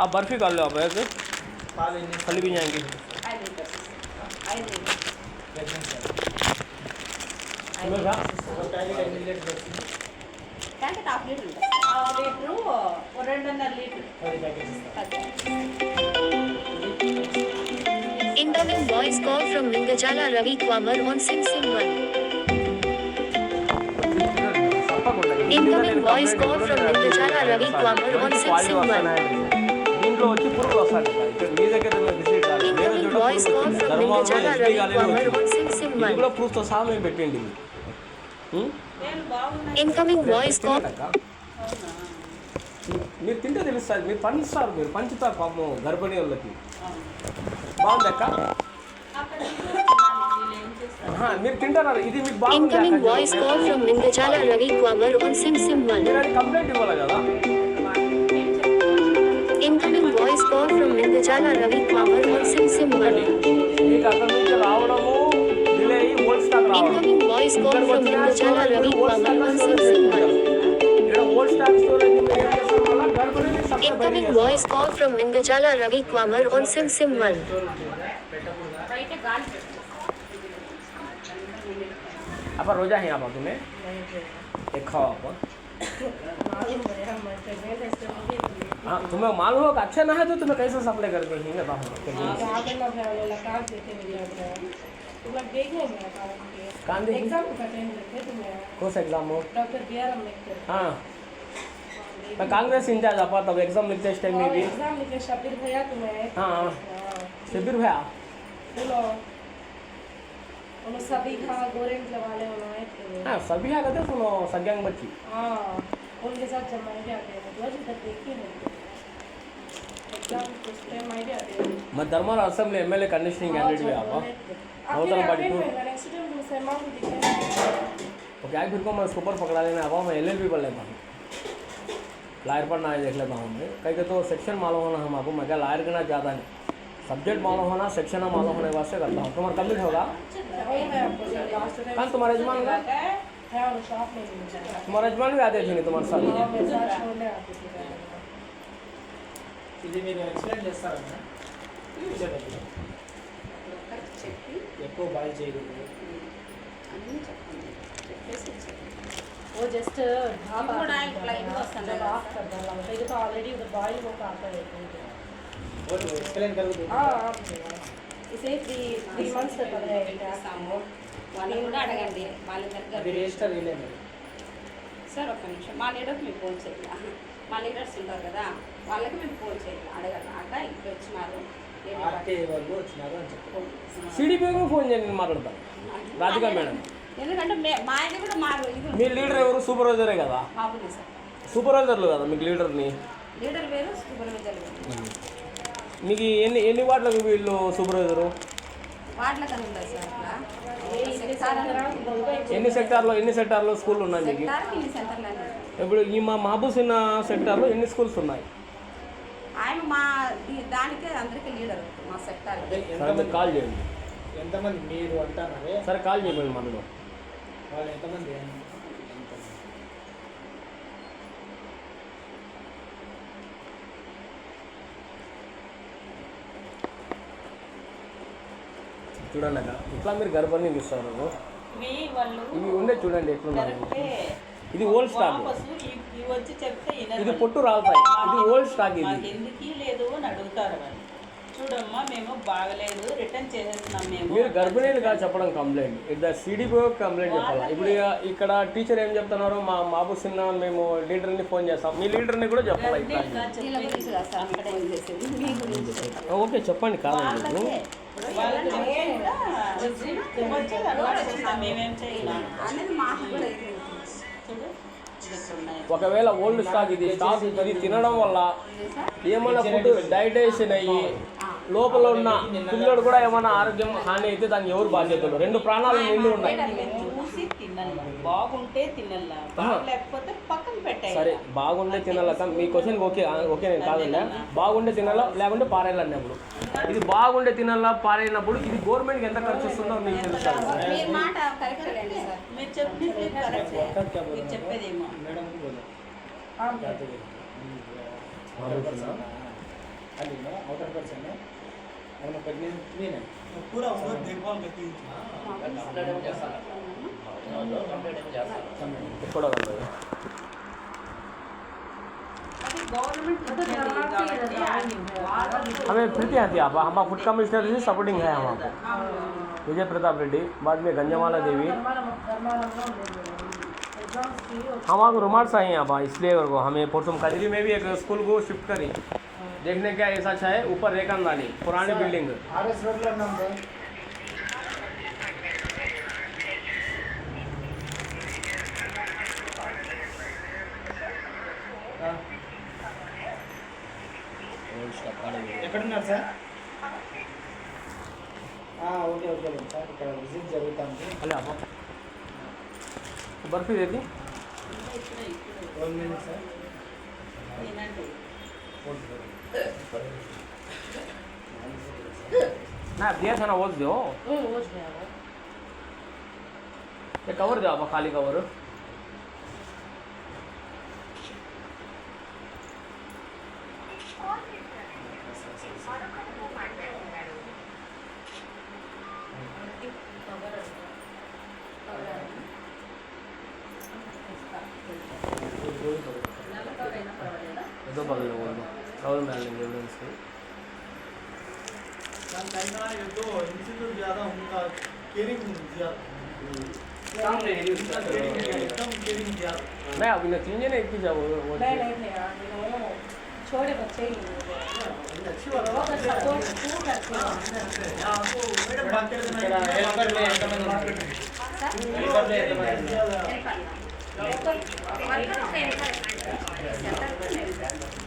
आप बर्फी कर लो आप ऐसे खाली भी जाएंगे Incoming voice call from Lingajala Ravi Kwamar on Sim 1. Incoming voice call from Lingajala Ravi Kwamar on Sim 1. దీంట్లో వచ్చి పురుగులు వస్తాయి ఇక్కడ మీ దగ్గర విజిట్ కాదు వేరే చోట Voice call from Lingajala Ravi Kwamar on Sim ఇది 1. కూడా ప్రూఫ్తో సహా మేము పెట్టండి Incoming voice call. మీరు తింటే తెలుస్తుంది మీరు పంచుతారు మీరు పంచుతారు పాపం గర్భిణీ వాళ్ళకి బాగుంది అక్క మీరు తింటారా ఇది మీకు బాగుంది Incoming voice call from Lingajala Ravi Kwamar on Sim 1. మీరు అది కంప్లైంట్ ఇవ్వాలి కదా Incoming voice call from Lingajala Ravi Kwamar on Sim 1. మీకు అక్కడ నుంచి రావడము డిలే అయ్యి ఓల్డ్ స్టాక్ రావడం Incoming voice call from Lingajala Ravi Kwamar on Sim 1. ఇక్కడ ఓల్డ్ స్టాక్ స్టోరేజ్ మీరు ఏం చేస్తారు వల్ల గర్భిణీని supply Incoming voice call from Lingajala Ravi Kwamar on Sim 1. आप रोजा है आप तुम्हें एक खाओ आप हाँ तुम्हें मालूम हो कि अच्छा ना है तो तुम्हें कैसे सप्लाई करके ही बताओ कौन सा एग्जाम हो हाँ मैं कांग्रेस इंचार्ज आप तब एग्जाम लिखते इस टाइम में भी हाँ हाँ शबीर भैया सभी गोरेंट वाले हाँ सभी है कहते सुनो सज्ञांग बच्ची उनके साथ जब मैं आते हैं तो अभी तक देखी नहीं एग्जाम कुछ टाइम आइडिया आते हैं मैं thermal assembly MLA conditioning candidate भी आप नौतन पार्टी को ओके आज फिर को मैं उसके ऊपर पकड़ा लेना अब मैं एलएलबी पढ़ लेता हूँ लायर पर ना देख लेता हूँ मैं कहीं तो सेक्शन मालूम होना हम आपको मैं क्या लायर करना ज़्यादा नहीं सब्जेक्ट मालूम होना सेक्शन मालूम होने वास्ते करता हूँ तुम्हारा कंप्लीट होगा कल तुम्हारे यजमान का तुम्हारा यजमान भी आते थे नहीं तुम्हारे साथ ఇది మీరు ఎక్స్ప్లెయిన్ చేస్తారా ఎక్కువ బాయ్ చేయకూడదు वो जस्ट भाप जब ऑफ कर डाला होता है तो ऑलरेडी उधर बॉईल होकर आता है वो एक्सप्लेन कर दो हाँ इसे 3 months तक पड़ जाएगा వాళ్ళని కూడా అడగండి వాళ్ళ అది దగ్గర రిజిస్టర్ ఇలే మీరు సార్ ఒక్క నిమిషం మా లీడర్కి మేము ఫోన్ చేయాలి మా లీడర్స్ ఉంటారు కదా వాళ్ళకి మేము ఫోన్ చేయాలి అడగాలి అక్క ఇప్పుడు వచ్చినారు ఆర్టీ వాళ్ళు వచ్చినారు అని చెప్పి సిడిపి को फोन చేయండి మాట్లాడతాను రాధిక మేడం ఎందుకంటే మా ఆయన కూడా మారు ఇది మీ లీడర్ ఎవరు సూపర్వైజరే కదా బాబుని సార్ సూపర్వైజర్లు కదా మీకు లీడర్ని లీడర్ వేరు సూపర్వైజర్ వేరు మీకు ఎన్ని వార్డులకు వీళ్ళు సూపర్వైజరు వాటిలో కనుక ఉండదు సార్ అట్లా ఎన్ని సెక్టార్లో స్కూళ్ళు ఉన్నాయి మీకు సెక్టార్కి ఇన్ని సెంటర్లు ఇప్పుడు ఈ మా మహబూసిన్న సెక్టార్లో ఎన్ని స్కూల్స్ ఉన్నాయి ఆయన మా దానికే అందరికీ లీడర్ మా సెక్టార్ సరే మీరు కాల్ చేయండి ఎంతమంది మీరు అంటున్నారే సరే కాల్ చేయండి మనలో వాళ్ళు ఎంతమంది చూడండి అక్క ఇట్లా మీరు గర్భాన్ని ఇస్తారు మీ వాళ్ళు ఇవి ఉండే చూడండి ఎట్లున్నారు కరెక్టే. ఇది ఓల్డ్ స్టాక్ వాపసు ఇవి వచ్చి చెప్తే వినరు ఇది వాళ్ళు. పొట్టు రాలుతాయి ఇది ఓల్డ్ స్టాక్ ఇది మాకు ఎందుకు లేదు అని అడుగుతారు వాళ్ళు. చూడమ్మా మేము బాగలేదు రిటర్న్ చేసేస్తున్నాం మేము మీరు గర్భిణీలుగా చెప్పడం కంప్లైంట్ ఇక్కడ సిడిపో కంప్లైంట్ చెప్పాలి ఇప్పుడు ఇక్కడ టీచర్ ఏం చెప్తున్నారు మా బాబు చిన్న మేము లీడర్ని ఫోన్ చేస్తాం మీ లీడర్ని కూడా చెప్పాలి ఇట్లా గర్భిణీలుగా వీళ్ళ చెప్పి గురించి కాదు సార్ అక్కడ ఏం చేసేది మీ గురించి ఓకే చెప్పండి కాదండి వాళ్ళకే వాళ్ళకి కూడా వచ్చి అలవాటు వచ్చిందా మేమేం చేయలేము అనేది మాకు కూడా ఇది. చూడు ఇట్లా ఉన్నాయి. ఒకవేళ ఓల్డ్ స్టాక్ ఇది స్టాక్ ఇది తినడం వల్ల ఏమైనా ఫుడ్ డైజెషన్ అయ్యి లోపల ఉన్న పిల్లడు కూడా ఏమైనా ఆరోగ్యం హాని అయితే దానికి ఎవరు బాధ్యతలు రెండు ప్రాణాలు నిండి ఉన్నాయి మేము చూసి తినాలి బాగుంటే తినాలా లేకపోతే పక్కన పెట్టాయి సరే బాగుండే తినాలక మీ క్వశ్చన్ ఓకే ఓకే నేను కాదండి బాగుండే తినాలా లేకుంటే పారేయాలి అన్నప్పుడు ఇది బాగుండే తినాలా పారేసినప్పుడు ఇది గవర్నమెంట్కి ఎంత ఖర్చు వస్తుందో మీకు తెలుస్తుంది మీ మాట కరెక్ట్ లేండి సార్ మీరు చెప్పేది కరెక్టే మీరు చెప్పేదేమో మేడం आउटर पर्सन है और प्रेग्नेंट नहीं है पूरा उधर देखभाल करती ఎక్కడో కనబడదు. అది గవర్నమెంట్ కాబట్టి हमें प्रीति आती है आप हमारा फूड कमिश्नर से सपोर्टिंग है हमारा विजय प्रताप रेड्डी बाद में गंजमाला देवी हमारे रुमार्स आए हैं आप इसलिए को हमें परसों कजरी में भी एक स्कूल को शिफ्ट करी देखने क्या ऐसा अच्छा है ऊपर रेखन वाली पुरानी बिल्डिंग आरएस रोड ला नंबर ఎక్కడున్నారు సార్ ఓకే ఓకే సార్ ఇక్కడ విజిట్ జరుగుతుంది अरे आप बर्फी देती 1 మినిట్ సార్ ना दिया था ना वो दो ये कवर दो आप खाली कवर दो बगल में बोल दो कवर में लेंगे एविडेंस को ये तो इंस्टीट्यूट ज़्यादा उनका केयरिंग ज़्यादा सामने है उनका केयरिंग एकदम केयरिंग ज़्यादा मैं अभी ना चीजें नहीं की जाओ वो छोटे बच्चे ही अच्छी बात है सपोर्ट क्यों करते हैं आपको मैडम बात कर देना हेल्पर में ఎంతమంది हेल्पर में ఎంతమంది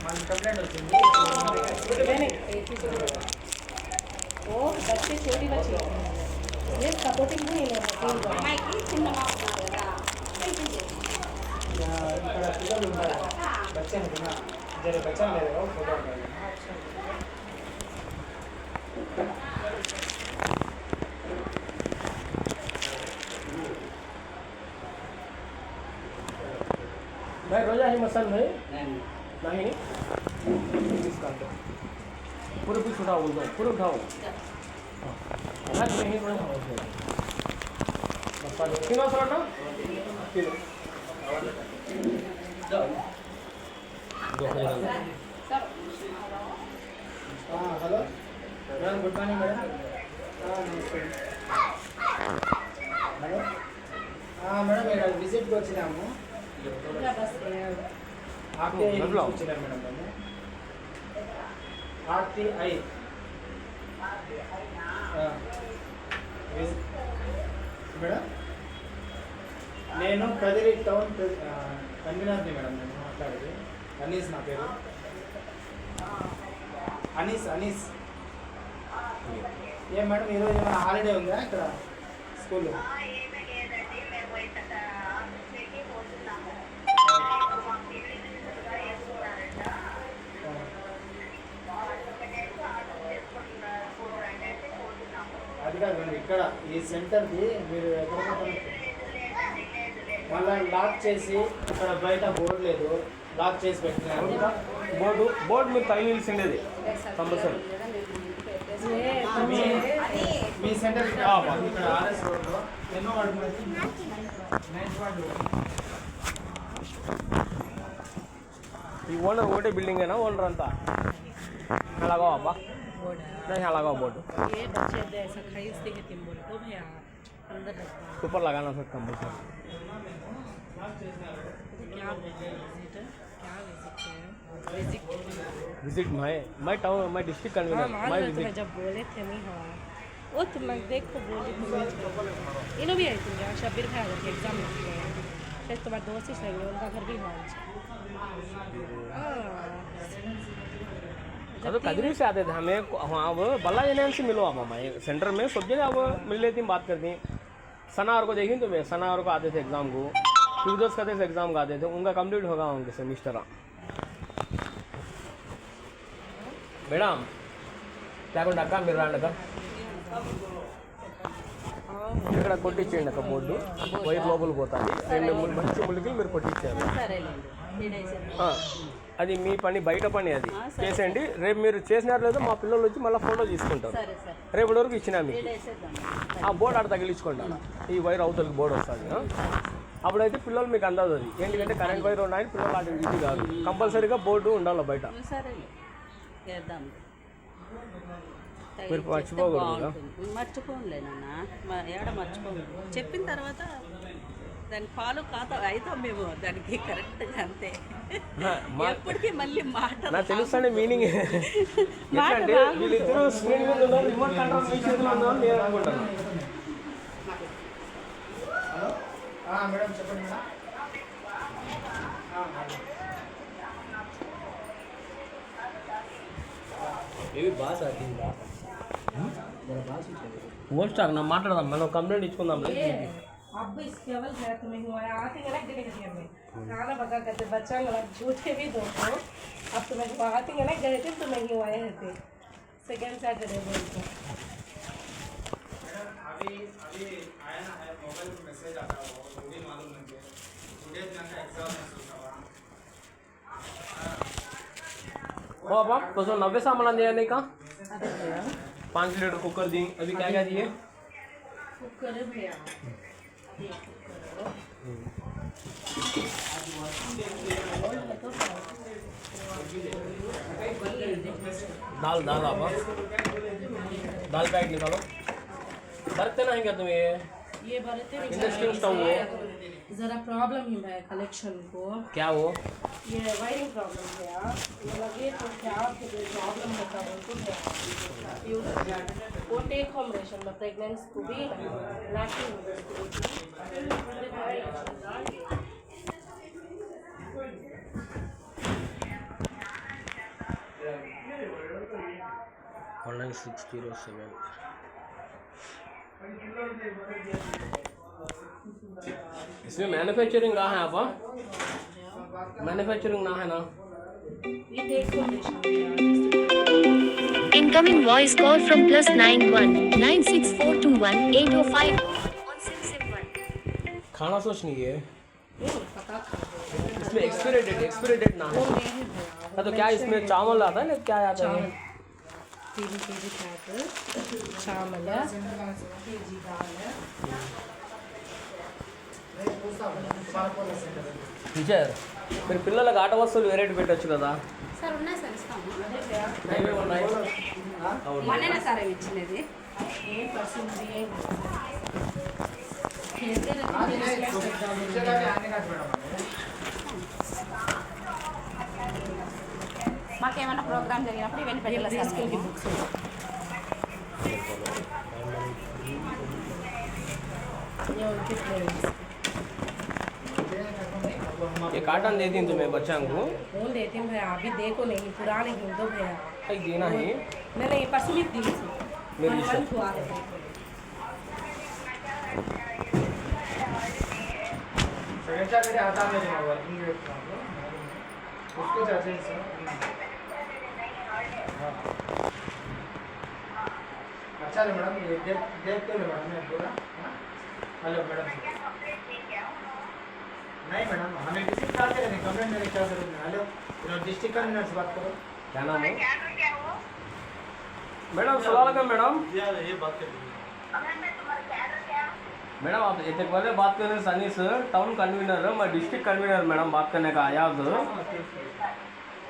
మన కంప్లైంట్ వచ్చింది वो बच्चे छोटी बच्ची ये सपोर्टिंग नहीं है అమ్మాయికి చిన్న మాట్లాడు కదా ఇక్కడ పిల్లలు ఉన్నారు बच्चे हैं ना जरा बच्चा ले रहे हो फोटो भाई रोजा ही मसन भाई नहीं पूरे कुछ उठाओ बोल दो पूरे उठाओ हाँ नहीं थोड़ा मसाले किलो सर ना kilo hello madam good morning madam नमस्ते हेलो మేడం ఇక్కడ విజిట్కి వచ్చినాము ఆర్టీఐ నుంచి వచ్చినాము మేడం మేము ఆర్టీఐ మేడం నేను కదిరి టౌన్ కన్వీనర్ని మేడం నేను మాట్లాడేది అనీస్ నా పేరు అనీస్ అనీస్ ఏం మేడం ఈరోజు ఏమైనా హాలిడే ఉందా ఇక్కడ స్కూల్లో అది కాదండి ఇక్కడ ఈ సెంటర్ది మీరు ఎక్కడ మళ్ళీ లాక్ చేసి ఇక్కడ బయట బోర్డు లేదు లాక్ చేసి పెట్టినారు బోర్డు మీరు తగిలిసిండేది కంపల్సరీ మీ సెంటర్ ఇక్కడ ఆర్ఎస్ రోడ్లో ఎన్నో వాడు నైన్త్ వార్డు ఈ ఓనర్ ఒకటే బిల్డింగ్ అయినా ఓనర్ అంతా అలాగా అబ్బా नहीं लगाओ बोर्ड ये बच्चे ऐसा खरीदते हैं तीन बोल तो भैया अंदर रखता ऊपर लगाना सर कंपल्सरी है क्या विजिट क्या विजिट है विजिट मैं टाउन मैं डिस्ट्रिक्ट कन्वीनर मैं विजिट जब बोले थे नहीं हाँ वो तो मैं देखो बोली इन्हों भी आई थी यहाँ शब्बीर भाई आगे एग्जाम फिर तुम्हारे दोस्त ही सही उनका घर भी हॉल तो कदरी से आते थे हमें हाँ अब बल्ला जन से मिलो आप हमारे सेंटर में सब जगह अब मिल लेती बात करती सनार को देखी तो मैं सनार को आते थे एग्ज़ाम को फिर करते थे एग्ज़ाम को आते थे उनका कंप्लीट होगा उनके सेमिस्टर मैडम क्या अक्का మీరు రండి అక్క ఇక్కడ కొట్టించేయండి అక్క బోర్డు వైర్ లోపలికి పోతుంది రెండు మంచి ములికి మీరు కొట్టించారు ఆ, అది మీ పని, బయట పని అది సరే. చేసేయండి. రేపు మీరు చేసినారు లేదో మా పిల్లలు వచ్చి మళ్ళీ ఫోటో తీసుకుంటారు. సరే సరే రేపటి వరకు ఇచ్చినా మీకు వేసేద్దాం. ఆ బోర్డు ఆడ తగిలించుకోండి. ఆడ ఈ వైర్ అవతలకి బోర్డు వస్తుంది. అప్పుడైతే పిల్లలు మీకు అందదు అది. ఎందుకంటే కరెంట్ వైర్ ఉన్నాయి, పిల్లలు అటు ఇది కాదు. కంపల్సరీగా బోర్డు ఉండాలి బయట. సరే చేద్దాం. మీరు మర్చిపోకూడదు. మర్చిపోనులే నాన్న, ఏడ మర్చిపోను. చెప్పిన తర్వాత దానికి ఫాలో అవుతాం మేము దానికి కరెక్ట్గా అంతే. ఎప్పటికీ మళ్ళీ మాట నాకు తెలుస్తానే మీనింగ్ మాట అంటే వీళ్ళిద్దరూ స్క్రీన్ మీద ఉన్నారు, రిమోట్ కంట్రోల్ మీ చేతిలో ఉందని నేను అనుకుంటాను. హలో మేడం చెప్పండి మేడం. ఏవి బాస్ అయిందా పోస్ట్ నా మాట్లాడదాం, మనం కంప్లైంట్ ఇచ్చుకుందాం. अब इसके अवल है तुम्हें हुआ है आते हैं ना गए में खाना पका करते बच्चा लगा झूठे भी दो अब तुम्हें आते हैं ना गए थे तुम्हें ही हुआ है सेकेंड सैटरडे बोलते अभी अभी आया ना है मोबाइल में मैसेज आता है, वो भी मालूम नहीं है टुडे का एग्जाम है सोचा ओ बाबा तो सो 90 सामान दिया नहीं का 5 लीटर कुकर दी। अभी क्या क्या दिए? कुकर है भैया दाल दाल बाबा दाल पैकेट निकालो। बरते नहीं क्या तुम्हें ये बरते इंडक्शन स्टोव वो जरा प्रॉब्लम ही है कलेक्शन को क्या वो ये वायरिंग प्रॉब्लम है यार ये लगे तो क्या प्रॉब्लम होता है उनको यूज वो टेक होम रेशन में प्रेगनेंसी को भी लैक्टिंग इसमें मैन्युफैक्चरिंग कहाँ है आप? मैन्युफैक्चरिंग ना है ना? ये take home ration Incoming voice call from +9196421805 on SIM1. खाना सोच नहीं है इसमें एक्सपायरी डेट ना है। हाँ तो क्या इसमें चावल आता है ना, क्या आता है? 3 kg पैकेट चावल केजी दाल టీచర్ మీరు పిల్లలకు ఆట వస్తువులు వెరైటీ పెట్టచ్చు కదా. సార్ ఉన్నాయి సార్ ఇస్తాము. ఏమేమి ఉన్నాయి? మనేనా సార్ అవి ఇచ్చినది? మాకేమైనా ప్రోగ్రామ్ జరిగినప్పుడు ఇవన్నీ పెట్టాలి సార్ స్కూల్కి బుక్స్. ये कार्टन दे दी तुम्हें बच्चा को? कौन देते हैं भैया अभी देखो नहीं पुराने हिंदू भैया भाई देना ही मैंने ये परसों भी दी थी मेरी मन हुआ है सेकंड मेरे आता मेरे वर्किंग रेट उसको चार्ज है सर। अच्छा है मैडम, ये देखते हो मैडम मैं पूरा। हेलो मैडम नहीं मैडम हमें किसी का नहीं कंप्लेंट मेरे क्या जरूरत है। हेलो डिस्ट्रिक्ट कन्वीनर से बात करो। क्या नाम है मैडम? सलाम मैडम। ये बात कर मैडम आप एक पहले बात कर रहे हैं सनी सर, टाउन कन्वीनर, मैं डिस्ट्रिक्ट कन्वीनर मैडम बात करने का आया उधर।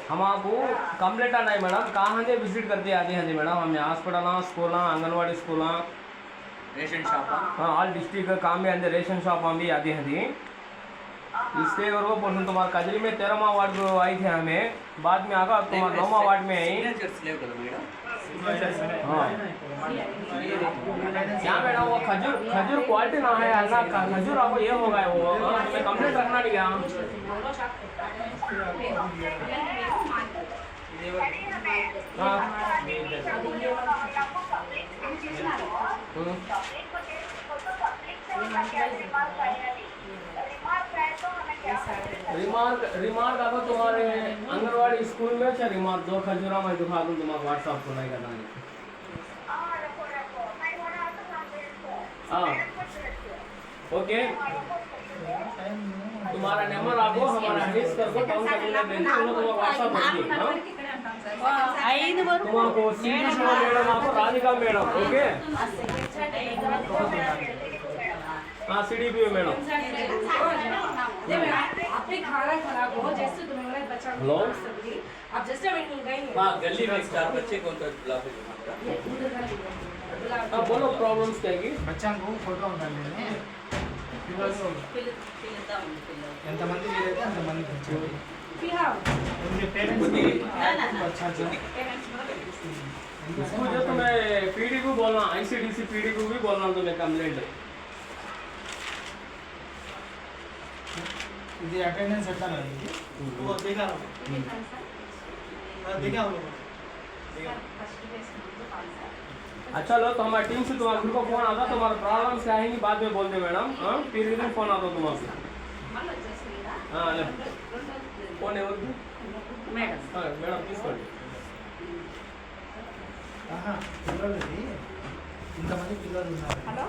हम आपको कंप्लेंट आना है मैडम, कहाँ से विजिट करते आते हैं मैडम? हमें hospital school anganwadi school ration shop हाँ ऑल डिस्ट्रिक्ट काम भी आते, रेशन शॉप हम भी आते हैं थी। इसके और वो पर्सन तुम्हारे कजरी में 13वां वार्ड आई थी, हमें बाद में आगा तुम्हारा 9वां वार्ड में आई। हाँ क्या मैडम वो खजूर क्वालिटी ना है ना, खजूर आपको ये होगा वो हमें कंप्लेंट रखना नहीं क्या? हाँ रिमार्क अगर तुम्हारे आंगनवाड़ी स्कूल में अच्छा रिमार्क दो खजूरा मैं दिखा दूँ तुम्हारा व्हाट्सएप को नहीं करना है। हाँ ओके तुम्हारा नंबर आपको हमारा हनीश करके कॉल करने देंगे, हम लोग तुम्हारा व्हाट्सएप रखिए। हाँ? 5 వరకు तुमको सीधी मैडम आपको राधिका मैडम, ओके? हाँ CDP मैडम। आपने खाना खराब हो जैसे तुम्हें बोला बच्चा हेलो? आप जस्ट अभी गए हाँ गली में 4 बच्चे कौन सा गुलाब हाँ बोलो प्रॉब्लम्स क्या है? बच्चा को फोटो ఉండాలి పిలుద్దాం ఎంతమంది వీలైతే అంతమంది కూర్చోండి बिहार उनके पेरेंट्स अच्छा अच्छा इसको जो तुम्हें पीडी को बोलना, ICDC पीडी को भी बोलना तुम्हें कंप्लेंट। ఇది అటెండెన్స్ ఎట్లా ఇది वो देखा देखा हम लोग अच्छा लो तो हमारी टीम से तुम्हारे ग्रुप को फोन आता, तुम्हारा प्रॉब्लम्स क्या आएंगी बाद में बोल दे मैडम। हाँ फिर इधर फोन आता तुम्हारे। हाँ ले फोन है మేడం हाँ मैडम తీసుకోండి। ఆహా పిల్లలు ఇంతమంది పిల్లలు ఉన్నారు హలో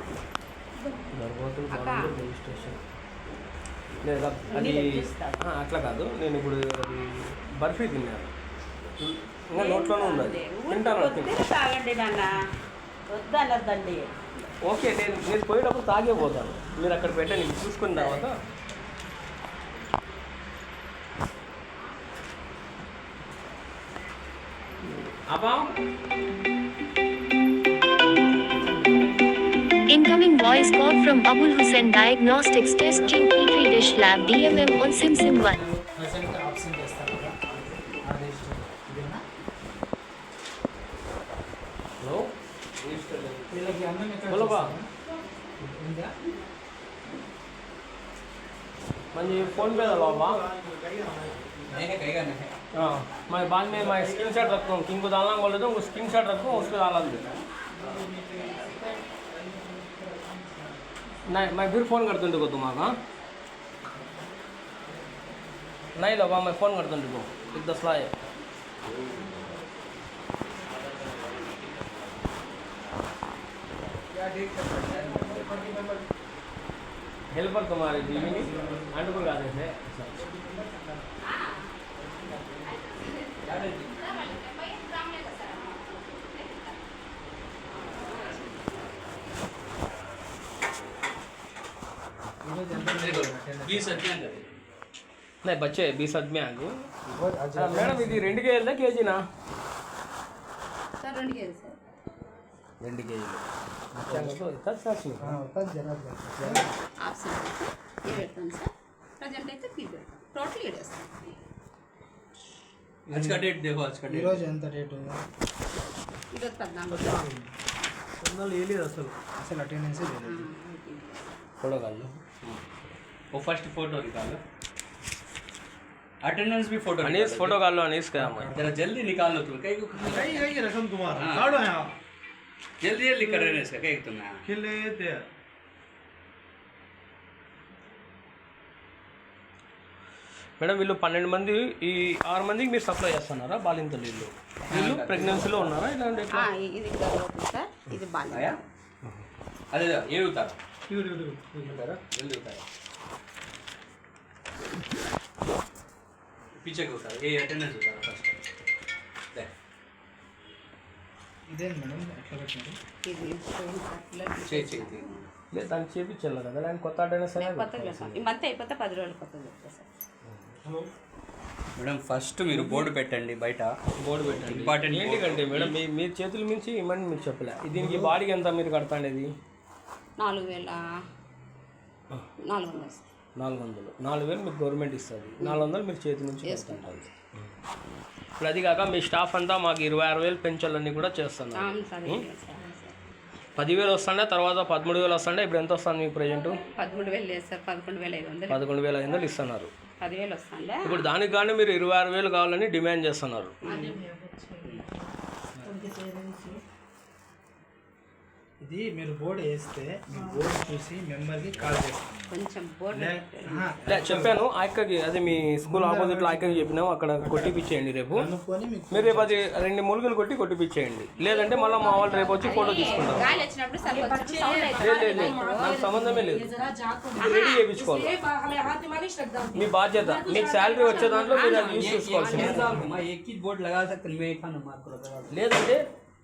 రిజిస్ట్రేషన్ లేదా అది అట్లా కాదు, నేను ఇప్పుడు అది బర్ఫీ తిన్నాను ఇంకా నోట్లోనే ఉంది, అది తింటాను కొద్దిగా తాగండి నాన్న వద్దనద్దండి ఓకే నేను పోయేటప్పుడు తాగే పోతాను, మీరు అక్కడ పెట్టండి చూసుకున్న తర్వాత। అబ్బా Incoming voice call from Abul Hussain Diagnostics Testing Petri Dish Lab DMM on SimSim 1. Present option చేస్తారు కదా ఆ రిజిస్టర్ ఇదేనా హలో వీళ్ళకి అన్నం ఎక్కడ बोलो बा ఉందా मंजी फोन पे डालो बा। नहीं है कहेगा नहीं हाँ मैं बाद में मैं स्क्रीन शॉट रखता हूँ, किनको डालना बोले तो स्क्रीन शॉट रखूँ उस पर डाला दे। नहीं मैं फिर फ़ोन करता हूँ देखो तुम्हारा। हाँ नहीं लो बा मैं फ़ोन करता हूँ देखो 10 लाए हेल्पर तुम्हारे जीवी अंडपुर का आदेश है। प्लीज अटेंड करें नहीं बच्चे 20 आदमी आ गए मैडम ఇది 2 కేజీలా కేజీనా? సార్ 2 కేజీ సార్ 2 కేజీలు तो इतना सच नहीं అవుతుంది జనాలు ఆప్షన్ ఇది పెడతాను సార్ ప్రజెంట్ అయితే ఫీ పెడతాను టోటల్ ఇడేస్తాను आज का डेट देखो आज का ఈ डेट రోజు ఎంత రేటు ఈరోజు 14 వందలు వేయలేదు అసలు అసలు అటెండెన్స్ లేదు ఫోటో కాదు वो फर्स्ट फोटो निकालो अटेंडेंस भी फोटो अनीस फोटो काढ लो अनीस क्या मैं जरा जल्दी निकाल लो तुम कहीं को कहीं रकम तुम्हारा हाँ। काढो यहाँ जल्दी जल्दी कर रहे हैं इसका कहीं तुम यहाँ खिले ते మేడం వీళ్ళు 12 మంది ఈ 6 మందికి మీరు సప్లై చేస్తున్నారా బాలింతలు వీళ్ళు వీళ్ళు ప్రెగ్నెన్సీలో ఉన్నారా ఇలాంటి ఎట్లా? ఇది గర్భవతి సార్ ఇది బాల్యం आया अरे ये उतारो इधर इधर जल्दी उतारो पीछे को उतारो ये अटेंडेंस उतारो फर्स्ट देख ఇదేంటి మేడం ఎట్లా పెట్టినారు ఇది चाहिए లేదు దాన్ని చేపించాలి కదా దానికి కొత్త అటెండెన్స్ కొత్తగా చేస్తాం ఈ మంత్ అయిపోతే 10 రోజులు కొత్తగా చెప్తా సార్ మేడం ఫస్ట్ మీరు బోర్డు పెట్టండి బయట బోర్డు పెట్టండి ఇంపార్టెంట్ ఏంటికంటే మేడం మీ చేతుల మించి ఇమ్మని మీకు చెప్పలే దీనికి బాడీకి ఎంత మీరు కడతాండేది 4,400 400 మీకు గవర్నమెంట్ ఇస్తుంది 400 మీరు చేతి నుంచి కడతాంటారు ఇప్పుడు అది కాక మీ స్టాఫ్ అంతా మాకు 26,000 పెన్షన్లన్నీ కూడా చేస్తున్నారు 10,000 వస్తుండే తర్వాత 13,000 వస్తుండే ఇప్పుడు ఎంత వస్తుంది మీకు ప్రజెంట్ 13,000 లేదు సార్ 11,500 11,500 ఇస్తున్నారు 10,000 వస్తుండే ఇప్పుడు దానికి కానీ మీరు 26,000 కావాలని డిమాండ్ చేస్తున్నారు ఇది మీరు బోర్డు వేస్తే మీ బోర్డు చూసి మెంబర్కి కాల్ చేస్తాం కొంచెం బోర్డు లే, చెప్పాను ఆ అక్కకి, అదే మీ స్కూల్ ఆపోజిట్లో ఆ అక్కకి చెప్పినాము, అక్కడ కొట్టిపిచ్చేయండి రేపు. మీరు రేపు అది 2 మూలికలు కొట్టిపిచ్చేయండి, లేదంటే మళ్ళీ మా వాళ్ళు రేపు వచ్చి ఫోటో తీసుకుంటారు. గాలి వచ్చినప్పుడు సరే కొంచెం సౌండ్ లేదు అవుతుంది. లేదు లేదు, నాకు సంబంధమే లేదు, जरा जाको ఇది రెడీ చేయించుకోవాలి. हमें हाथ में मालिश रख दो మీ బాధ్యత, మీకు శాలరీ వచ్చే దాంట్లో మీరు అది యూజ్ చేసుకోవాల్సింది. एक ही बोर्ड लगा सकते हैं, मैं एक खाना मार कर లేదంటే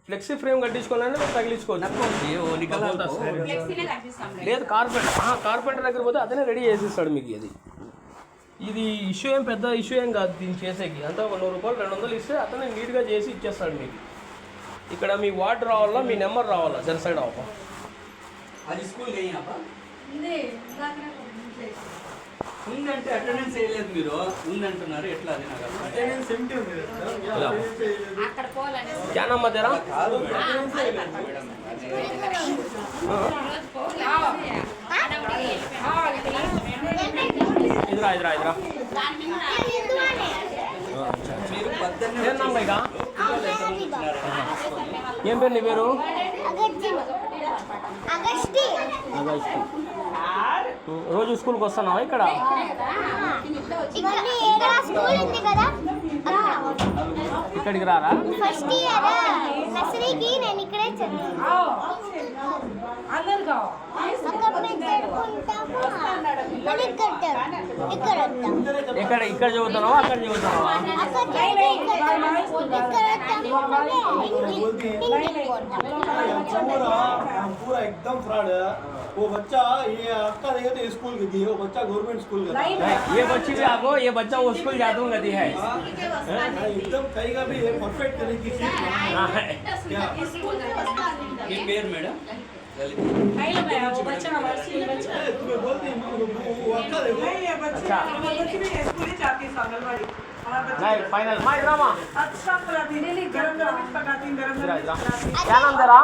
ఫ్లెక్సీ ఫ్రేమ్ కట్టించుకోవాలంటే మీరు తగిలించుకోవచ్చు. ये वो निकला ఫ్లెక్సీనే కనిపిస్తాం లేదు కార్పెంటర్ దగ్గర పోతే అతనే రెడీ చేసిస్తాడు మీకు. ఇది ఇష్యూ ఏం పెద్ద ఇష్యూ ఏం కాదు దీన్ని చేసేకి. అంతా 100 రూపాయలు 200 ఇస్తే అతనే నీట్గా చేసి ఇచ్చేస్తాడు మీకు. ఇక్కడ మీ వార్డ్ రావాలా, మీ నెంబర్ రావాలా, జర సైడ్ అవ్వ. आज स्कूल गई आप ఉందంటే అటెండెన్స్ వేయలేదు మీరు, ఉందంటున్నారు ఎట్లా? అది నాకు అర్థం కాదు. అటెండెన్స్ ఎంటీ ఉంది కదా సార్, ఇలా. అక్కడ పోవాలని క్యా నమ్మా తెరా? కాదు మేడం, ఇదిరా మీరు 18 ఏం నమ్మా ఇక? ఏం పేరు నీ పేరు? అగస్టి. రోజు స్కూల్కి వస్తున్నావా ఇక్కడ? ఇక్కడికి రారా? ఫస్ట్ ఇయర్ నర్సరీకి నేను ఇక్కడే చదివాను. अंदर जाओ అక్కడ మేము చదువుకుంటాము, మళ్ళీ ఇక్కడ వస్తాం. ఇక్కడ చదువుతున్నావా అక్కడ చదువుతున్నావా? అక్కడ ఇక్కడ पूरा एकदम फ्रॉड है। वो बच्चा ये आपका देगा तो स्कूल गई है, वो बच्चा गवर्नमेंट स्कूल गया ये बच्ची भी आपको, ये बच्चा वो स्कूल जाता हूँ गति है। एकदम कहेगा भी ये परफेक्ट तरीके से మీ పేరు మేడం? नहीं लगाया वो बच्चा हमारा स्कूल बच्चा तुम्हें बोलते हैं वो आपका देखो अच्छा नहीं फाइनल माय ड्रामा क्या नाम तेरा?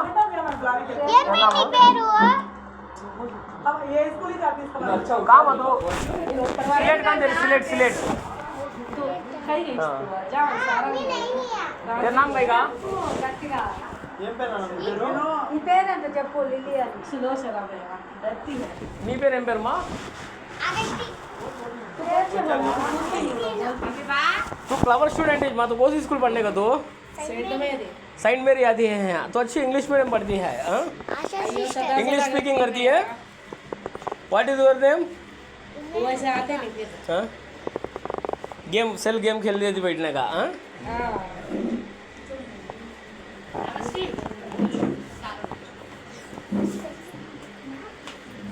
ఏమి నీ పేరు? काम तो सिलेट का दे सिलेट कहीं गई जाओ सारा అన్నీ నైనియా. तेरा नाम कहेगा? ఏం పేరు అన్న మీ పేరు? ఈ పేరంటే చెప్పు లిల్లీ అని సులోచన దత్తి నీ పేరు ఏం పేరు మా? అగస్టి. तू क्लवर स्टूडेंट है, मैं तो बहुत स्कूल पढ़ने का तो साइंट मेरी आती है तो अच्छी इंग्लिश मीडियम पढ़ती है, ఆశా సిస్టర్. इंग्लिश स्पीकिंग करती है. What is your name? वैसे आते नहीं फिर गेम सेल गेम खेल रही थी बैठने का. हां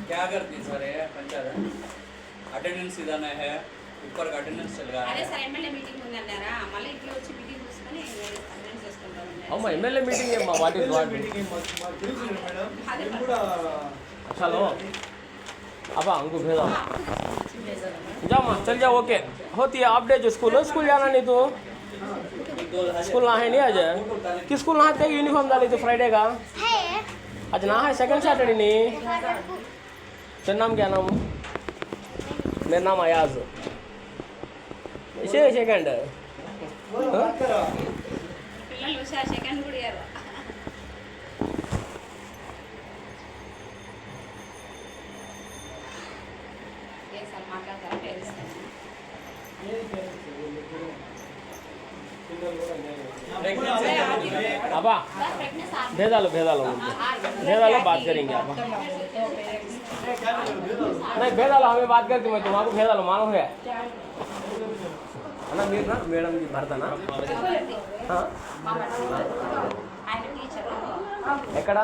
क्या करती सर? ये पंचायत अटेंडेंस इदाना है, ऊपर का अटेंडेंस चल रहा అదే है. సార్ ఎమ్మెల్యే మీటింగ్ ఉంది అన్నారా, మళ్ళీ ఇంట్లో వచ్చి మీటింగ్ చూసుకొని అటెండ్ చేసుకుంటాం. అమ్మా ఎమ్మెల్యే మీటింగ్ ఏమ్మా? What is what? మాకు తెలుసు మేడం, నేను కూడా चलो अब अंकु भेजा जाओ माँ चल जाओ. ओके होती है आप डे जो स्कूल जाना नहीं तो स्कूल ना है नहीं आज किस स्कूल ना है यूनिफॉर्म डाली तो फ्राइडे का హే आज ना है सेकंड सैटरडे नहीं. तेरा नाम क्या नाम? मेरा नाम अयाज. इसे सेकंड పిల్లలు సెకండ్ కూడా ఇయ్యారు. ఏ సార్ మాట్లాడతారా పేరెంట్స్? अब भेजा लो भेजा लो बात करेंगे अब. नहीं भेजा लो हमें बात करके मैं तुम्हारे भेजा लो मालूम है ना మీరు నా మేడం కి భర్తనా? ఆయన టీచర్ ఎక్కడ?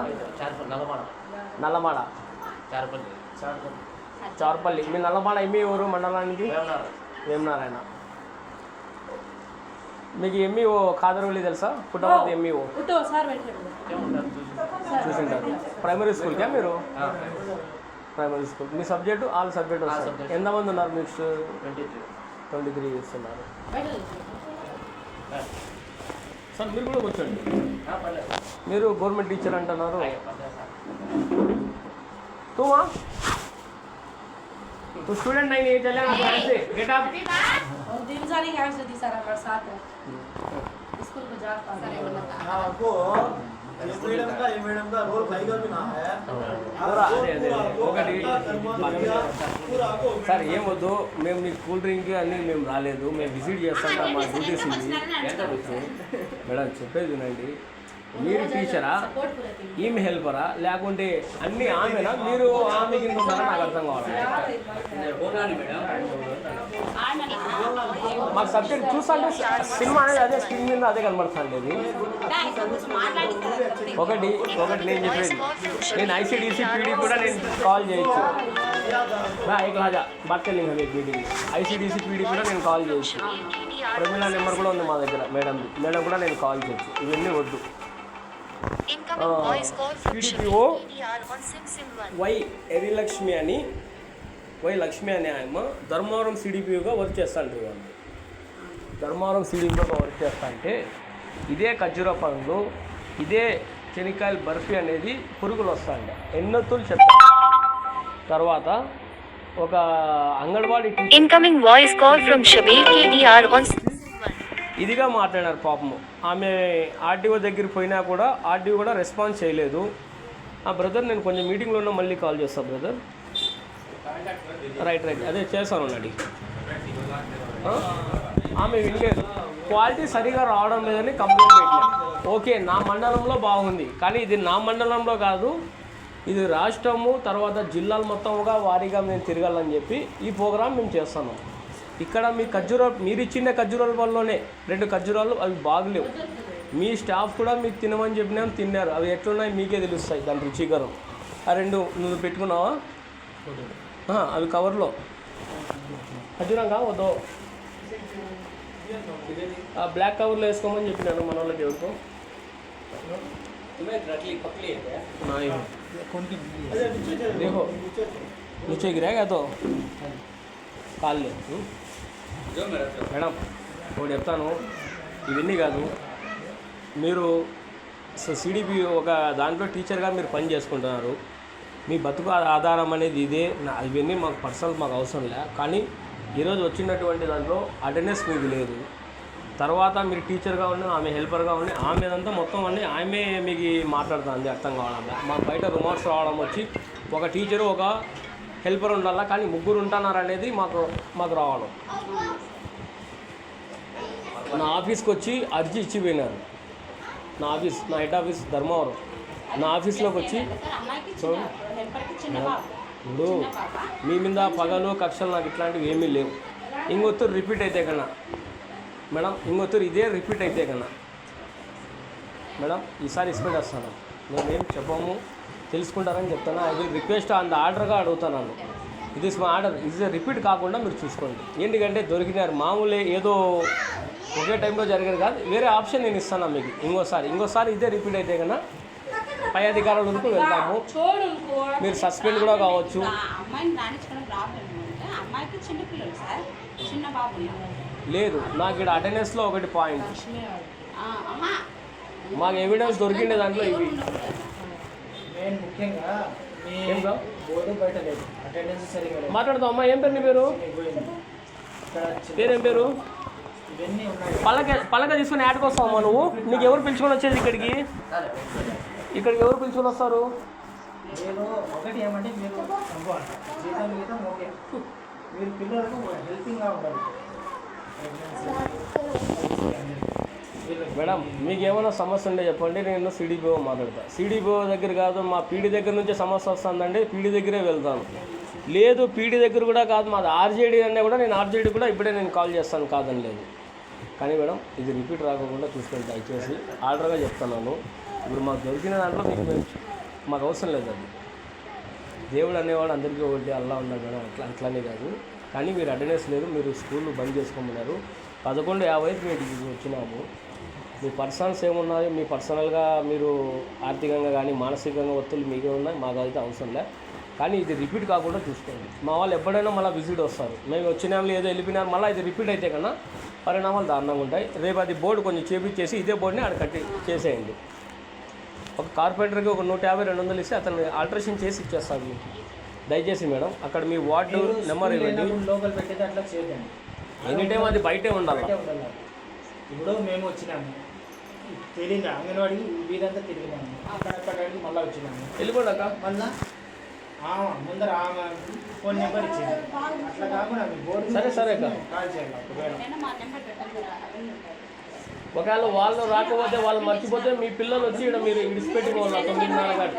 నల్లమాడ చార్పల్లి. మీ నల్లమాడ ఎంఈ ఊరు మండలానికి? వేమనారాయణ. మీకు ఎంఈఓ కాదరవల్లి తెలుసా? పుట్టపర్తి ఎంఈఓ उठो सर बैठे చూసింటారు. ప్రైమరీ స్కూల్ క్యా మీరు? Primary school. మీ సబ్జెక్టు ఆల్ సబ్జెక్ట్ వస్తారు. ఎంతమంది ఉన్నారు మీకు? 23 ఇస్తున్నారు. సార్ మీరు కూడా కూర్చోండి. మీరు గవర్నమెంట్ టీచర్ అంటున్నారు. तुम तो स्टूडेंट नहीं है चले ना से गेट अप. और दिन सारी हैंड्स दी सर हमारे साथ है स्कूल को जाता है నాకు ये मैडम का रोल टाइगर भी ना है पूरा అదే ఒకటి पूरा आपको సార్ ఏమొద్దు మేము మీకు కూల్ డ్రింక్ అన్నీ మేము రాలేదు మేము విజిట్ చేస్తాం మా డ్యూటీస్ ఇవి మేడం చెప్పేది వినండి మీరు టీచరా ఈమె హెల్పరా లేకుంటే అన్నీ ఆమెనా మీరు ఆమె కింద ఉన్నారా నాకు అర్థం కావాలి మాకు సబ్జెక్ట్ చూస్తుంటే సినిమా అనేది అదే స్క్రీన్ మీద అదే కనబడుతుంది ఒకటి నేను చెప్పేది నేను ఐసీడీసీ పీడీ కూడా నేను కాల్ చేయొచ్చు एक राजा बात कर लेंगे एक मीटिंग ఐసీడీసీ పీడీ కూడా నేను కాల్ చేయొచ్చు ప్రమిళ నెంబర్ కూడా ఉంది మా దగ్గర మేడం కూడా నేను కాల్ చేయొచ్చు ఇవన్నీ వద్దు Incoming voice call from CDPO KDR on SimSim1. Y Erilakshmi అని ఆయన ధర్మవరం సిడిపిగా వర్క్ చేస్తాండి వాళ్ళు ధర్మవరం సిడిపిగా వర్క్ చేస్తా అంటే ఇదే ఖర్జూర పండ్లు ఇదే శనక్కాయల బర్ఫీ అనేది పురుగులు వస్తాయండి ఎన్నొత్తులు చెప్తాను తర్వాత ఒక anganwadi Incoming voice call from Shabir KDR on SimSim1. ఇదిగా మాట్లాడారు పాపము ఆమె ఆర్టీఓ దగ్గరికి పోయినా కూడా ఆర్టీఓ కూడా రెస్పాన్స్ చేయలేదు బ్రదర్ నేను కొంచెం మీటింగ్లో ఉన్నా మళ్ళీ కాల్ చేస్తాను బ్రదర్ రైట్ అదే చేస్తాను అన్నాడు ఆమె వినలేదు క్వాలిటీ సరిగా రావడం లేదని కంప్లైంట్ పెట్టలేదు ఓకే నా మండలంలో బాగుంది కానీ ఇది నా మండలంలో కాదు ఇది రాష్ట్రము తర్వాత జిల్లాలు మొత్తంగా వారీగా మేము తిరగాలని చెప్పి ఈ ప్రోగ్రాం మేము చేస్తున్నాం ఇక్కడ మీ మీరు ఇచ్చిన ఖర్జూరాల వల్లనే 2 ఖర్జూరాలు అవి బాగలేవు మీ స్టాఫ్ కూడా మీకు తినమని చెప్పినా తిన్నారు అవి ఎట్లున్నాయి మీకే తెలుస్తాయి దాని రుచికరం ఆ 2 నువ్వు పెట్టుకున్నావా అవి కవర్లో ఖర్జూరం కావద్దు ఆ బ్లాక్ కవర్లో వేసుకోమని చెప్పినాను మన వాళ్ళకి ఎవరికో देखो नीचे गिराएगा तो కాల్ లేదు మేడం ఒకటి చెప్తాను ఇవన్నీ కాదు మీరు సిడిపి ఒక దాంట్లో టీచర్గా మీరు పని చేసుకుంటున్నారు మీ బతుకు ఆధారం అనేది ఇదే ఇవన్నీ మాకు పర్సనల్ మాకు అవసరం లే కానీ ఈరోజు వచ్చినటువంటి దాంట్లో అటెండెన్స్ మీకు లేదు తర్వాత మీరు టీచర్గా ఉండి ఆమె హెల్పర్గా ఉండి ఆమెదంతా మొత్తం అన్నీ ఆమె మీకు మాట్లాడుతుంది అర్థం కావాలంటే మాకు బయట రిమార్క్స్ రావడం వచ్చి ఒక టీచరు ఒక హెల్పర్ ఉండాలా కానీ 3 ఉంటున్నారు అనేది మాకు రావడం నా ఆఫీస్కి వచ్చి అర్జీ ఇచ్చిపోయినారు నా హెడ్ ఆఫీస్ ధర్మవరం నా ఆఫీస్లోకి వచ్చి ఇప్పుడు మీ మీద పగలు కక్షలు నాకు ఇట్లాంటివి ఏమీ లేవు ఇంకొత్తూరు రిపీట్ అయితే కన్నా మేడం ఇంకొత్తూరు ఇదే రిపీట్ అయితే కన్నా మేడం ఈసారి ఇస్పెండ్ వస్తాను మేమేం చెప్పము తెలుసుకుంటారని చెప్తాను ఐ విల్ రిక్వెస్ట్ అంత ఆర్డర్గా అడుగుతున్నాను ఇది మా ఆర్డర్ ఇది రిపీట్ కాకుండా మీరు చూసుకోండి ఎందుకంటే దొరికినారు మామూలే ఏదో ఒకే టైంలో జరిగేది కాదు వేరే ఆప్షన్ నేను ఇస్తాను మీకు ఇంకోసారి ఇదే రిపీట్ అయితే కన్నా పై అధికారుల వరకు వెళ్తాము మీరు సస్పెండ్ కూడా కావచ్చు అమ్మాయిని రాణించడం ప్రాబ్లం అంటే అమ్మాయికి చిన్న పిల్లలు సార్ చిన్న బాబు లేదు నాకు ఇక్కడ అటెండెన్స్లో ఒకటి పాయింట్ మాకు ఎవిడెన్స్ దొరికిండే దాంట్లో ఇవి మెయిన్ ముఖ్యంగా మీ ఏం రా బోర్డు బయట లేదు అటెండెన్స్ సరిగా లేదు మాట్లాడదాం అమ్మా ఏం పేరు నీ పేరు పేరేం పేరు ఇవన్నీ ఉన్నాయి పలక తీసుకుని యాడ్కి వస్తావమ్మా నువ్వు నీకు ఎవరు పిలుచుకొని వచ్చేది ఇక్కడికి ఎవరు పిలుచుకొని వస్తారు నేను ఒకటి ఏమంటే మీరు జీతం ఓకే మీరు పిల్లలకు హెల్పింగ్గా ఉండాలి మేడం మీకు ఏమైనా సమస్య ఉంటే చెప్పండి నేను సిడిపిఓ మాట్లాడతాను సిడిపిఓ దగ్గర కాదు మా పీడీ దగ్గర నుంచి సమస్య వస్తుందంటే పీడీ దగ్గరే వెళ్తాను లేదు పీడీ దగ్గర కూడా కాదు మాది ఆర్జేడీ అన్నా కూడా నేను ఆర్జేడీ కూడా ఇప్పుడే నేను కాల్ చేస్తాను కాదని లేదు కానీ మేడం ఇది రిపీట్ రాకుండా చూసుకోండి దయచేసి ఆర్డర్గా చెప్తున్నాను ఇప్పుడు మాకు దొరికిన దాంట్లో మీకు మాకు అవసరం లేదు అది దేవుడు అనేవాడు అందరికీ ఒకటి అల్లా ఉన్నాడు మేడం అట్లానే కాదు కానీ మీరు అటెండెన్స్ లేదు మీరు స్కూల్ బంద్ చేసుకోమన్నారు 11:50 మీటింగ్కి వచ్చినాము మీ పర్సనల్స్ ఏమున్నాయో మీ పర్సనల్గా మీరు ఆర్థికంగా కానీ మానసికంగా ఒత్తిళ్ళు మీకే ఉన్నాయి మాకు అయితే అవసరం లే కానీ ఇది రిపీట్ కాకుండా చూసుకోండి మా వాళ్ళు ఎప్పుడైనా మళ్ళీ విజిట్ వస్తారు మేము వచ్చినాము ఏదో వెళ్ళిపోయినారు మళ్ళీ ఇది రిపీట్ అయితే కన్నా పరిణామాలు దారుణంగా ఉంటాయి రేపు అది బోర్డు కొంచెం చేపించేసి ఇదే బోర్డుని ఆడ కట్టి చేసేయండి ఒక కార్పెంటర్కి ఒక 150-200 ఇస్తే అతను ఆల్టరేషన్ చేసి ఇచ్చేస్తాను మీకు దయచేసి మేడం అక్కడ మీ వార్డు నెంబర్ ఇవ్వండి లోపల పెట్టేది అట్లా చేయదండి ఎనీ టైం అది బయటే ఉండాలి ఇప్పుడు మేము వచ్చినాము తిరిగి అంగన్వాడికి వీరంతా తిరిగినాము అక్కడికి మళ్ళీ వచ్చినాము వెళ్ళిపోండి అక్క. మళ్ళా ముందర ఆమె ఫోన్ నెంబర్ ఇచ్చింది. అట్లా కాకుండా మీ బోర్డు సరే, సరే అక్క. కాల్ చేయాలి ఒకవేళ. నేను మా నెంబర్ పెట్టాను కదా, అవన్నీ ఉంటాయి. ఒకవేళ వాళ్ళు రాకపోతే వాళ్ళు మర్చిపోతే మీ పిల్లలు వచ్చి ఇక్కడ మీరు విడిచిపెట్టుకోవాలి 9:30 గంట.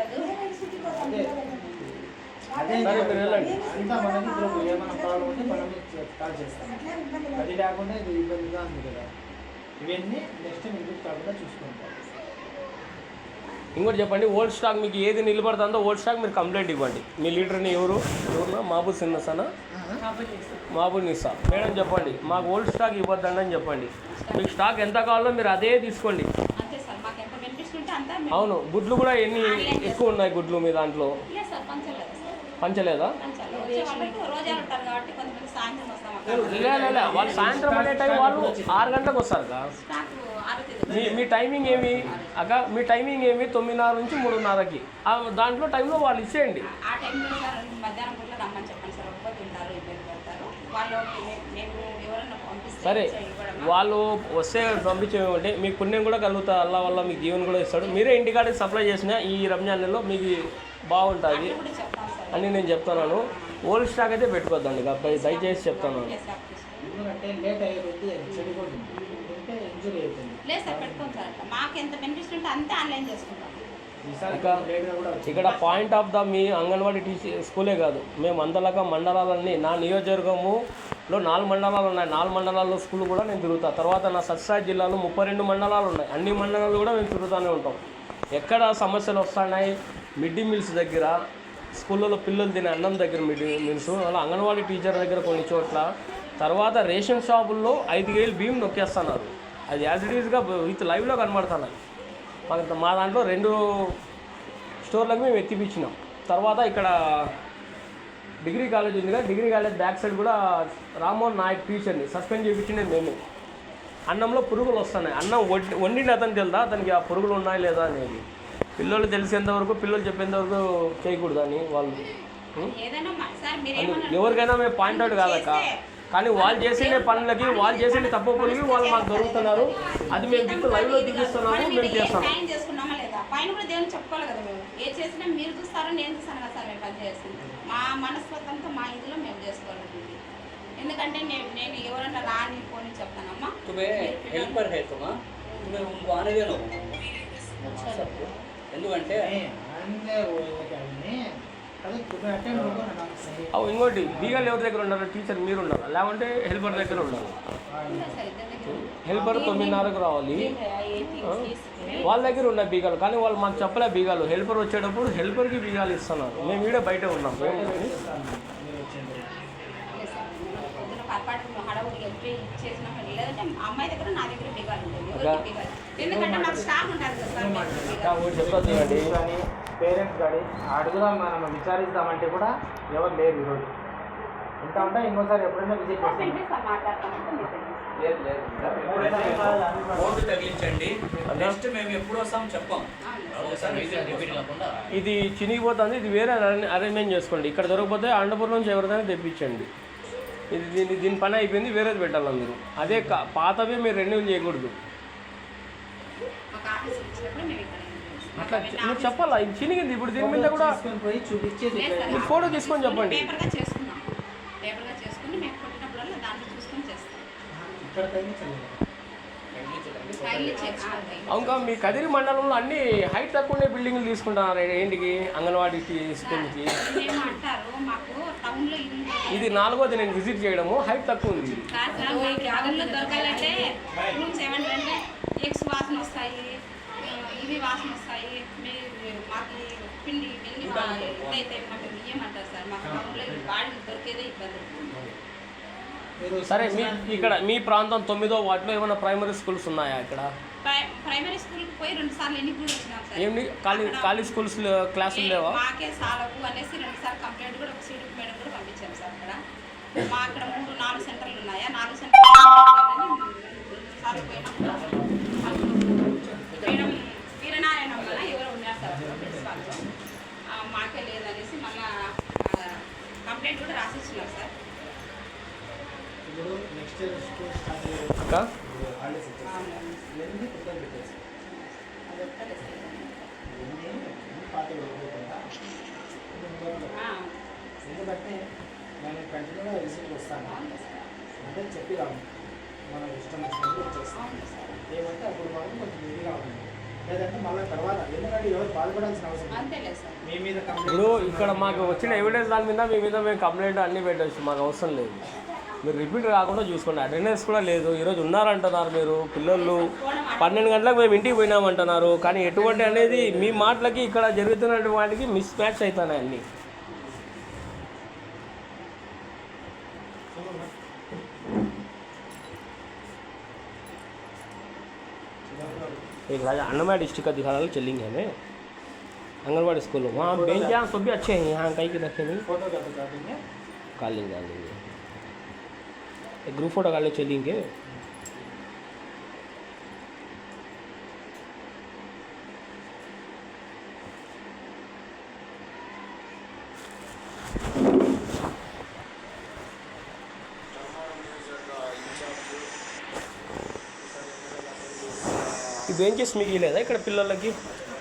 అదే సరే మీరు వెళ్ళండి. అంతా మనకి ఇప్పుడు ఏమైనా ప్రాబ్లం ఉంటే మనం కాల్ చేస్తాం. అది లేకుండా ఇది ఇబ్బందిగా ఉంది కదా. ఇవన్నీ నెక్స్ట్ ఇంటికి కాకుండా చూసుకుంటాం. ఇంకోటి చెప్పండి, ఓల్డ్ స్టాక్ మీకు ఏది నిలబడుతుందో ఓల్డ్ స్టాక్ మీరు కంప్లైంట్ ఇవ్వండి. మీ లీడర్ని ఎవరున్నా మహబూబ్ సిన్నసానా మహబూబ్ నిసా మేడం చెప్పండి, మాకు ఓల్డ్ స్టాక్ ఇవ్వద్దండి అని చెప్పండి. మీకు స్టాక్ ఎంత కావాలో మీరు అదే తీసుకోండి. అంతే సార్, మాకు ఎంత బెనిఫిట్స్ ఉంటే అంతా అవును, గుడ్లు కూడా ఎన్ని ఎక్కువ ఉన్నాయి గుడ్లు మీ దాంట్లో? లేదు సార్, పంచలేదు సార్, పంచలేదా? పంచాలి. వచ్చే వాళ్ళకి రోజాలు ఉంటారు కాబట్టి కొంతమంది సాయంత్రం వస్తాం అక్కడ. లే వాళ్ళు సాయంత్రం అనే టైం వాళ్ళు 6 గంటలకు వస్తారు కదా. స్టాక్ 6 మీ టైమింగ్ ఏమి అక్క? మీ టైమింగ్ ఏమి? 9:30 నుంచి 3:30కి. దాంట్లో టైంలో వాళ్ళు ఇచ్చేయండి. ఆ టైంలో సార్ మధ్యాహ్నం పూట రమ్మని చెప్పండి సార్. ఒక్కరు తింటారు, ఇబ్బంది పడతారు వాళ్ళు. మేము ఎవరైనా పంపిస్తే సరే, వాళ్ళు వస్తే పంపించేమంటే మీకు పుణ్యం కూడా కలుగుతా, అల్లా వల్ల మీకు జీవన్ కూడా ఇస్తాడు. మీరే ఇంటికాడికి సప్లై చేసిన ఈ రంజాన్ నెలలో మీకు బాగుంటుంది కూడా చెప్తాం సార్. అని నేను చెప్తున్నాను. ఓల్డ్ స్టాక్ అయితే పెట్టుకోద్దండి అబ్బాయి, దయచేసి చెప్తాను. ఎందుకంటే లేట్ అయ్యే కొద్దీ అది చెడిపోతుంది, ఉంటే ఇంజురీ అవుతుంది. లేదు సార్, పెట్టుకోం సార్. అట్లా మాకు ఎంత బెనిఫిట్స్ ఉంటే అంతే ఆన్లైన్ చేసుకుంటాం. ఈసారి లేట్గా కూడా వచ్చింది. ఇక్కడ పాయింట్ ఆఫ్ ద మీ అంగన్వాడీ స్కూలే కాదు, మేము అందలాగా మండలాలన్నీ నా నియోజకవర్గములో 4 మండలాలు ఉన్నాయి. 4 మండలాల్లో స్కూల్ కూడా నేను తిరుగుతా. తర్వాత నా సత్సాయి జిల్లాలో 32 మండలాలు ఉన్నాయి. అన్ని మండలాలు కూడా మేము తిరుగుతూనే ఉంటాం. ఎక్కడ సమస్యలు వస్తున్నాయి, మిడ్ డే మీల్స్ దగ్గర, స్కూళ్ళలో పిల్లలు తినే అన్నం దగ్గర మిడ్ డే మీల్స్, అలా అంగన్వాడీ టీచర్ దగ్గర కొన్ని చోట్ల, తర్వాత రేషన్ షాపుల్లో 5 కేజీలు బియ్యం నొక్కేస్తున్నారు. అది యాజ్ ఇట్ ఈజ్గా విత్ లైవ్లో కనబడుతున్నాయి. మా దాంట్లో 2 స్టోర్లకు మేము ఎత్తిపించినాం. తర్వాత ఇక్కడ డిగ్రీ కాలేజ్ ఉంది కదా, డిగ్రీ కాలేజ్ బ్యాక్ సైడ్ కూడా రామ్మోహన్ నాయక్ టీచర్ని సస్పెండ్ చేయించింది మేమే. అన్నంలో పురుగులు వస్తున్నాయి. అన్నం వండిన అతను తెలుదా అతనికి ఆ పురుగులు ఉన్నాయి లేదా అనేది. పిల్లలు తెలిసేంతవరకు, పిల్లలు చెప్పేంతవరకు చేయకూడదు అని వాళ్ళు. ఏదైనా సార్ మీరు ఎవరికైనా మేము పాయింట్ అవుట్ కాదక్క, కానీ వాళ్ళు చేసే పనులకి, వాళ్ళు చేసే తప్పు పనులకి వాళ్ళు మాకు దొరుకుతున్నారు. అది మేము ఇప్పుడు లైవ్లో చూపిస్తున్నాము, మేము చేస్తాము. సాయం చేసుకున్నామా లేదా పైన కూడా దేవుని చెప్పుకోవాలి కదా. మేము ఏ చేసినా మీరు చూస్తారో నేను చూస్తాను కదా సార్. మేము పని చేస్తుంది మా మనస్వతంతో మా ఇంట్లో మేము చేసుకోవాలి. ఎందుకంటే నేను ఎవరన్నా రాని పోని చెప్తానమ్మా. హెల్పర్ హే ఉनको आने दे लो ఎందుకంటే ఇంకోటి బీగాలు ఎవరి దగ్గర ఉండాలి? టీచర్ మీరు ఉండాలి, లేకుంటే హెల్పర్ దగ్గర ఉండాలి. హెల్పర్ 9:30కు రావాలి. వాళ్ళ దగ్గర ఉన్నాయి బీగాలు, కానీ వాళ్ళు మాకు చెప్పలే బీగాలు. హెల్పర్ వచ్చేటప్పుడు హెల్పర్కి బీగాలు ఇస్తున్నారు. మేము ఈడ బయట ఉన్నాం. హడావుడికి వెళ్ళి ఇచ్చేసిన లేదంటే అమ్మాయి దగ్గర నా దగ్గర బిగాలు ఉండేది. ఎందుకంటే నాకు స్టాక్ ఉంటుంది కదా సార్. చెప్పండి కానీ పేరెంట్స్ కానీ అడుగుదాం, మనం విచారిద్దామంటే కూడా ఎవరు లేరు ఈరోజు. ఇంకా ఉంటా ఇంకోసారి ఎప్పుడైనా విజిట్ చేస్తాం. లేదు బోర్డు తగిలించండి. నెక్స్ట్ మేము ఎప్పుడు వస్తాం చెప్పాం. ఒకసారి విజిట్ రిపీట్ కాకుండా ఇది చినిగిపోతుంది. ఇది వేరే అరేంజ్మెంట్ చేసుకోండి. ఇక్కడ దొరకకపోతే అనంతపురం నుంచి ఎవరిదైనా తెప్పించండి. ఇది దీని పని అయిపోయింది, వేరేది పెట్టాలి అందరూ. అదే పాతవే మీరు రెన్యూల్ చేయకూడదు. అట్లా మీరు చెప్పాలా, ఇది చినిగింది. ఇప్పుడు దీని మీద కూడా పోయి చూపించేది మీరు ఫోటో తీసుకొని చెప్పండి. పేపర్గా చేసుకుని మేము కొట్టినప్పుడల్లా దాంట్లో చూసుకొని చేస్తాం. ఇంకా మీ కదిరి మండలంలో అన్ని హైట్ తక్కువ ఉండే బిల్డింగ్లు తీసుకుంటున్నారు ఏంటికి? అంగన్వాడీ స్కూల్కి మేము అంటారు మాకు టౌన్లో ఇది 4వది నేను విజిట్ చేయడము. హైట్ తక్కువ ఉంది. గ్రామంలో దొరకాలంటే రూమ్స్ ఏమంటారంటే ఎగ్స్ వాసన వస్తాయి, ఇవి వాసన వస్తాయి, మాకు పిండి ఇవన్నీ ఇదైతే మాకు ఇయ్యమంటారు సార్. మాకు టౌన్లో బాడీ దొరికేదే ఇబ్బంది. సరే, ఇక్కడ మీ ప్రాంతం 9వ వార్డులో ఏమైనా ప్రైమరీ స్కూల్స్ ఉన్నాయా? ఇక్కడ ప్రైమరీ స్కూల్కి పోయి 2 సార్లు ఎన్ని కూడా వచ్చినాం సార్. ఏమి ఖాళీ స్కూల్స్ క్లాసులు లేవా? మాకే సాలవు అనేసి 2 సార్లు కంప్లైంట్ కూడా ఒక సీడీ మేడం కూడా పంపించాం సార్. అక్కడ మా అక్కడ 3-4 సెంటర్లు ఉన్నాయా, 4 సెంటర్లు సార్లు పోయినప్పుడు మేడం వీరనారాయణ వల్ల ఎవరు ఉన్నారు సార్ ప్రిన్సిపాల్తో. మాకే లేదనేసి మళ్ళా కంప్లైంట్ కూడా రాసిస్తున్నారు సార్. ఇప్పుడు నెక్స్ట్ స్కూల్ స్టార్ట్ అక్క హాలిడేస్ ఇచ్చేసి పార్టీ వెళ్ళకుండా ఎందుకంటే నేను కంటిన్యూగా రిసీవ్ వస్తాను అంటే చెప్పి రాము మనం ఇష్టం వచ్చినప్పుడు వచ్చేస్తాం ఏమంటే అప్పుడు మనం కొంచెం ఇదిగా ఉంది లేదంటే మళ్ళీ తర్వాత ఎందుకంటే ఎవరు బాధపడాల్సిన అవసరం లేదు. అంతేలేదు సార్. మీ మీద ఇప్పుడు కంప్లైంట్ ఇక్కడ మాకు వచ్చిన ఎవిడెన్స్ దాని మీద మీ మీద మేము కంప్లైంట్ అన్నీ పెట్టచ్చు, మాకు అవసరం లేదు. మీరు రిపీట్ కాకుండా చూసుకోండి. అటెండెన్స్ కూడా లేదు. ఈరోజు ఉన్నారంటున్నారు మీరు పిల్లలు 12 గంటలకు మేము ఇంటికి పోయినామంటున్నారు. కానీ ఎటువంటి అనేది మీ మాటలకి ఇక్కడ జరుగుతున్న వాటికి మిస్ మ్యాచ్ అవుతున్నాయి అన్నీ. एक राजा अन्नमय डिस्ट्रिक्ट का दिखाना चलेंगे हमें आंगनबाड़ी स्कूल वहाँ बेंच जहाँ सब भी अच्छे हैं, यहाँ कहीं के रखे नहीं फोटो कर देंगे काल लेंगे एक ग्रुप फोटो काले चलेंगे. ఈ బెంచెస్ మీకు లేదా ఇక్కడ పిల్లలకి?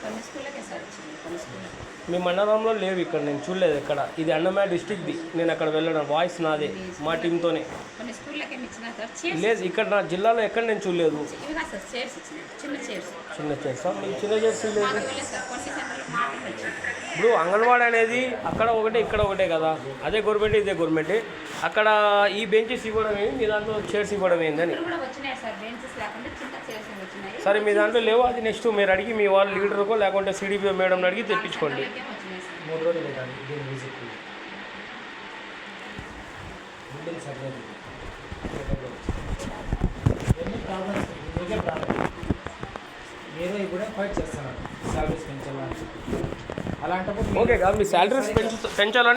కొన్ని స్కూళ్ళకే సార్ వచ్చింది, కొన్ని స్కూళ్ళకి. మీ మండలంలో లేవు ఇక్కడ, నేను చూడలేదు ఎక్కడ. ఇది అన్నమయ్య డిస్ట్రిక్ట్ది, నేను అక్కడ వెళ్ళడం వాయిస్ నాదే మా టీంతోనే. కొన్ని స్కూళ్ళకి ఏమి ఇచ్చినా సార్ చైర్స్ లేదు ఇక్కడ నా జిల్లాలో ఎక్కడ నేను చూడలేదు. ఇవి కాదు సార్, చైర్స్ ఇచ్చినాయి, చిన్న చైర్స్. చిన్న చేస్తా మీకు చిన్న చేసి లేదు. మాకు వెళ్ళలేదు సార్, కొన్ని సెంటర్లకు మాత్రం వచ్చింది. ఇప్పుడు అంగన్వాడీ అనేది అక్కడ ఒకటే ఇక్కడ ఒకటే కదా, అదే గవర్నమెంట్ ఇదే గవర్నమెంట్. అక్కడ ఈ బెంచెస్ ఇవ్వడం ఏంటి, మీ దాంట్లో చైర్స్ ఇవ్వడం ఏందని. ఇక్కడ కూడా వచ్చినాయి సార్, బెంచెస్ లేకుండా చిన్న చైర్స్ వచ్చినాయి. సరే మీ దాంట్లో లేవు, అది నెక్స్ట్ మీరు అడిగి మీ వాళ్ళ లీడర్కో లేకుంటే సిడిపిఓ మేడం అడిగి తెప్పించుకోండి. వచ్చినాయి సార్. 3 రోజులు అవుతుంది దీని విజిట్ బిల్డింగ్ సర్వే ఎన్ని ప్రాబ్లమ్స్ మీకే ప్రాబ్లం మీరు ఇప్పుడే ఫైట్ చేస్తున్నారు సాలరీస్ పెంచాలని అలాంటప్పుడు ఓకే కాదు, మీ శాలరీస్ పెంచాలని